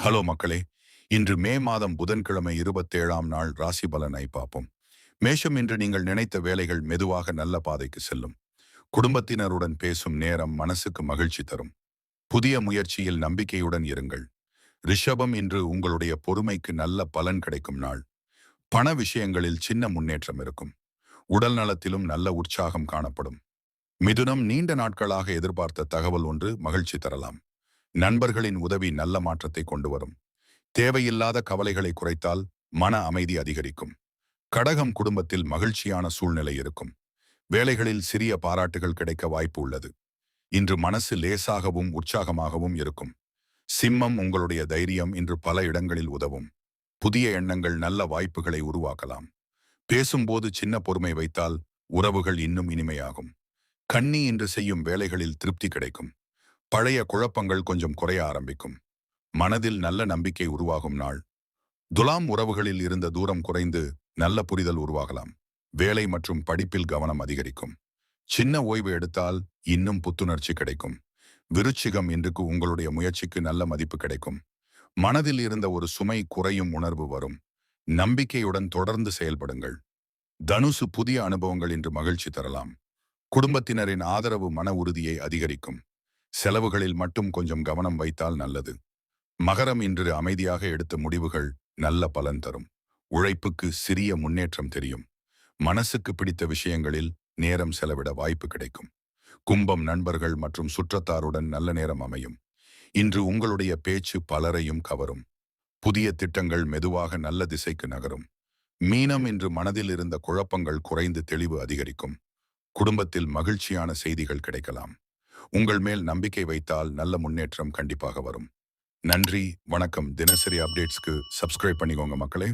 Hello மக்களே. இன்று மே மாதம் புதன்கிழமை 27ஆம் நாள் ராசி பலனை பார்ப்போம். மேஷம், இன்று நீங்கள் நினைத்த வேலைகள் மெதுவாக நல்ல பாதைக்கு செல்லும். குடும்பத்தினருடன் பேசும் நேரம் மனசுக்கு மகிழ்ச்சி தரும். புதிய முயற்சியில் நம்பிக்கையுடன் இருங்கள். ரிஷபம், இன்று உங்களுடைய பொறுமைக்கு நல்ல பலன் கிடைக்கும் நாள். பண விஷயங்களில் சின்ன முன்னேற்றம் இருக்கும். உடல் நலத்திலும் நல்ல உற்சாகம் காணப்படும். மிதுனம், நீண்ட நாட்களாக எதிர்பார்த்த தகவல் ஒன்று மகிழ்ச்சி தரலாம். நண்பர்களின் உதவி நல்ல மாற்றத்தை கொண்டு வரும். தேவையில்லாத கவலைகளை குறைத்தால் மன அமைதி அதிகரிக்கும். கடகம், குடும்பத்தில் மகிழ்ச்சியான சூழ்நிலை இருக்கும். வேலைகளில் சிறிய பாராட்டுகள் கிடைக்க வாய்ப்பு உள்ளது. இன்று மனசு லேசாகவும் உற்சாகமாகவும் இருக்கும். சிம்மம், உங்களுடைய தைரியம் இன்று பல இடங்களில் உதவும். புதிய எண்ணங்கள் நல்ல வாய்ப்புகளை உருவாக்கலாம். பேசும்போது சின்ன பொறுமை வைத்தால் உறவுகள் இன்னும் இனிமையாகும். கன்னி, இன்று செய்யும் வேலைகளில் திருப்தி கிடைக்கும். பழைய குழப்பங்கள் கொஞ்சம் குறைய ஆரம்பிக்கும். மனதில் நல்ல நம்பிக்கை உருவாகும் நாள். துலாம், உறவுகளில் இருந்த தூரம் குறைந்து நல்ல புரிதல் உருவாகலாம். வேலை மற்றும் படிப்பில் கவனம் அதிகரிக்கும். சின்ன ஓய்வு எடுத்தால் இன்னும் புத்துணர்ச்சி கிடைக்கும். விருச்சிகம், இன்றுக்கு உங்களுடைய முயற்சிக்கு நல்ல மதிப்பு கிடைக்கும். மனதில் இருந்த ஒரு சுமை குறையும் உணர்வு வரும். நம்பிக்கையுடன் தொடர்ந்து செயல்படுங்கள். தனுசு, புதிய அனுபவங்கள் இன்று மகிழ்ச்சி தரலாம். குடும்பத்தினரின் ஆதரவு மன உறுதியை அதிகரிக்கும். செலவுகளில் மட்டும் கொஞ்சம் கவனம் வைத்தால் நல்லது. மகரம், இன்று அமைதியாக எடுத்த முடிவுகள் நல்ல பலன் தரும். உழைப்புக்கு சிறிய முன்னேற்றம் தெரியும். மனசுக்கு பிடித்த விஷயங்களில் நேரம் செலவிட வாய்ப்பு கிடைக்கும். கும்பம், நண்பர்கள் மற்றும் சுற்றத்தாருடன் நல்ல நேரம் அமையும். இன்று உங்களுடைய பேச்சு பலரையும் கவரும். புதிய திட்டங்கள் மெதுவாக நல்ல திசைக்கு நகரும். மீனம், இன்று மனதில் இருந்த குழப்பங்கள் குறைந்து தெளிவு அதிகரிக்கும். குடும்பத்தில் மகிழ்ச்சியான செய்திகள் கிடைக்கலாம். உங்கள் மேல் நம்பிக்கை வைத்தால் நல்ல முன்னேற்றம் கண்டிப்பாக வரும். நன்றி, வணக்கம். தினசரி அப்டேட்ஸ்க்கு சப்ஸ்கிரைப் பண்ணிக்கோங்க மக்களே.